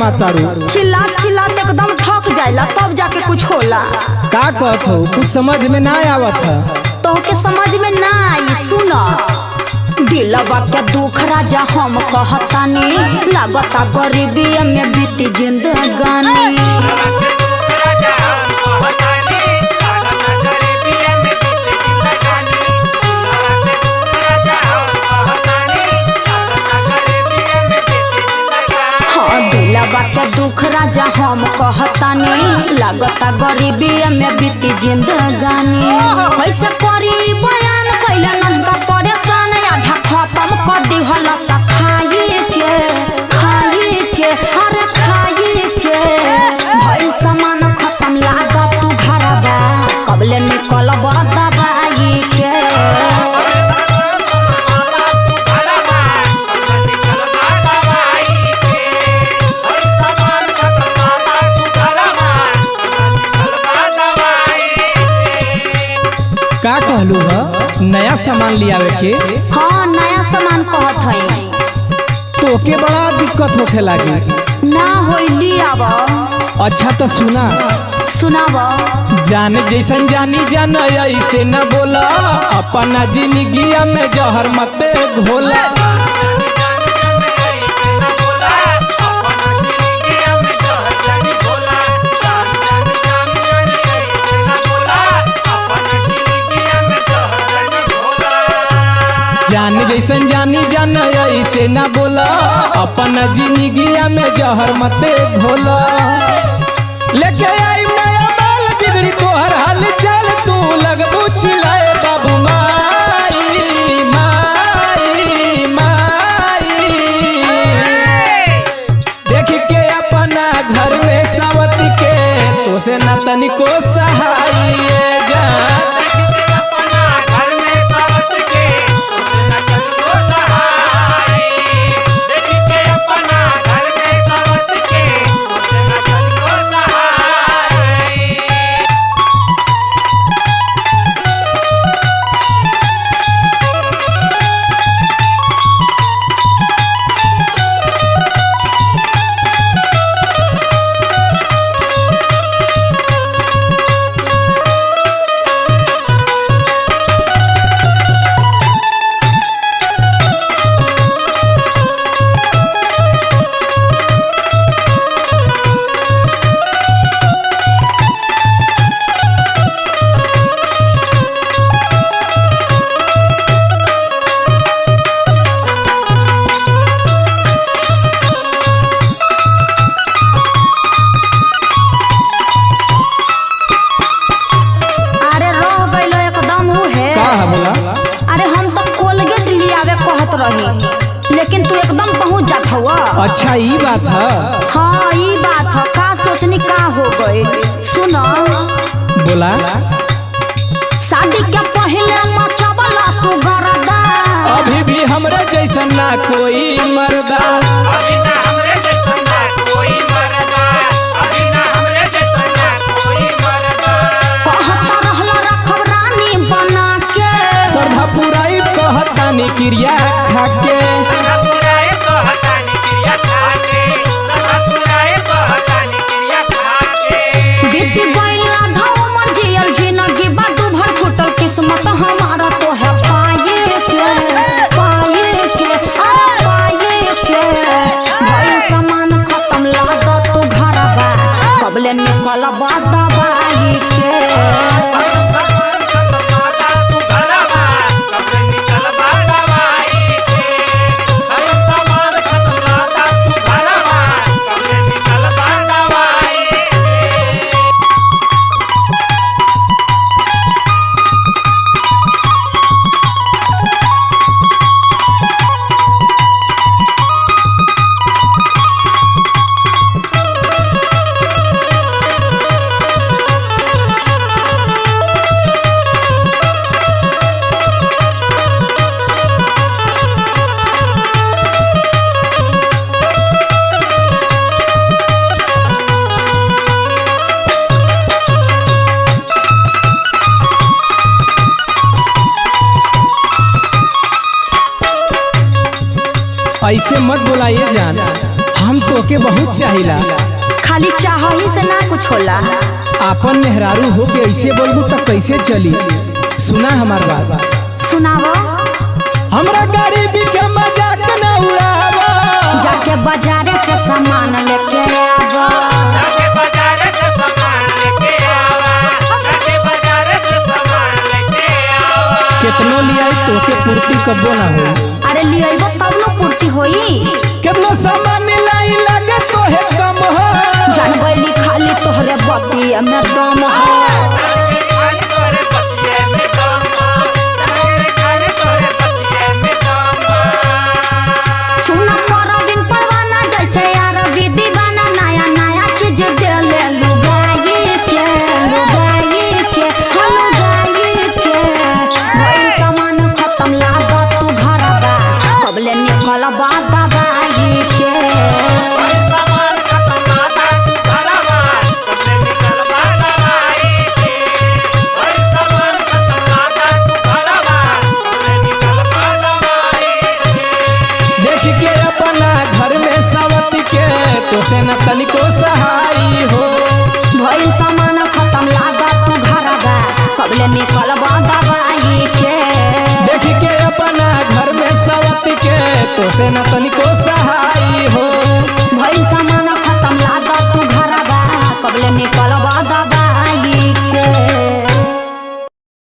गरमातारू? चिल्ला चिल्ला एकदम थक जाइला तब जाके कुछ होला। का कहत हो? कुछ समझ में ना आवत है। तो के समझ में ना आई सुना। दिलवा के दुख राजा हम कहतानी, लागता गरीबी में बीती जिंदगानी। दिलवा के दुख राजा हम कहतानी, लागता गरीबी में बीती जिंदगानी। कैसे करी बयान कैला ननका परेशान, आधा खत्म कर दिहल खाई के अरे खाई के। भइल सामान खत्म लागत तू घरबा, कबले निकलब दवाई के। का कहलू है? नया सामान लियावे के? हाँ नया सामान कहत है। तो के बड़ा दिक्कत होखे लागी। ना होइली आब। अच्छा तो सुना सुनाब। जाने जैसन जानी जान ऐसे न बोला, अपना जिंदगी में जहर मत घोला। जान जैसन जानी जान ऐसे न बोला, अपना जिंदगी में जहर मत घोला। लेके आई नया माल बिगड़ी तोहर हाल चाल, तू लगबू चिल्लाए बाबू माई माई माई। देख के अपना घर में सावत के, तो से न तनिको सहाय जा। रही, लेकिन तू एकदम पहुंच जात हुआ। अच्छा ई बात है। हाँ ई बात है। का सोचनी का हो गए? सुनो बोला। शादी के पहले मचबला तू गरदा, अभी भी हमरे जैसा ना कोई मर्दा। अभी ना हमरे जैसा ना कोई मर्दा, अभी ना हमरे जैसा ना कोई मर्दा। कहता रहला रखब रानी बना के, श्रद्धा पुराई कहतानी क्रिया खाके। श्रद्धा पुराई कहतानी क्रिया खाके, श्रद्धा पुराई कहतानी क्रिया खाके। बीती गइला धाव मन जियल जिंदगी बा दू भर फुटल किस्मत हमारा तो है पाए के पाए के पाए के। भइल सामान खत्म लागत तू घरबा, कबले निकलबा दवाई के। ऐसे मत बुलाइए जान, हम तो तोके बहुत चाहिला। खाली चाह ही से ना कुछ होला। आपन मेहरारू हो के ऐसे बोलबू तो कैसे चली। सुना हमार बात, सुनावो। हमरा गरीबी के मजाक न उड़ावा। जाके बाजारे से सामान लेके आवा। जाके बाजार से सामान लेके आवा, जाके बाजार से सामान लेके आवा। कितनो लियाई तोके पूर्ति कबो ना हो। अरे लियाइबो तब न पूर्ति होई। कितनो सामान लाई लगे तोहे कम हो। जानबैली खाली तोहरे बतिया में दम हो। खाली तोरे बतिये में दम बा, खाली तोरे बतिये में दम बा। सुना परवीन परवाना जैसे यार विधि बना नया नया चीज दे ले लुगाई के हम लुगाई के। भइल सामान खत्म लागत तू घरबा कबले निकलबा दवाई के। भाई सामान खत्म लादा तू घरवा, कबले निकलबा दवाई के। भाई सामान खत्म लादा तू घरवा, कबले निकलबा दवाई के। देख के अपना घर में सवत के तो से न तनिको सहाई हो। भइल सामान खत्म लागत तू घरबा कबले निकलबा दवाई के। देख के अपना घर में सवत के तो से न तनिको सहाई हो। भइल सामान खत्म लागत तू घरबा कबले निकल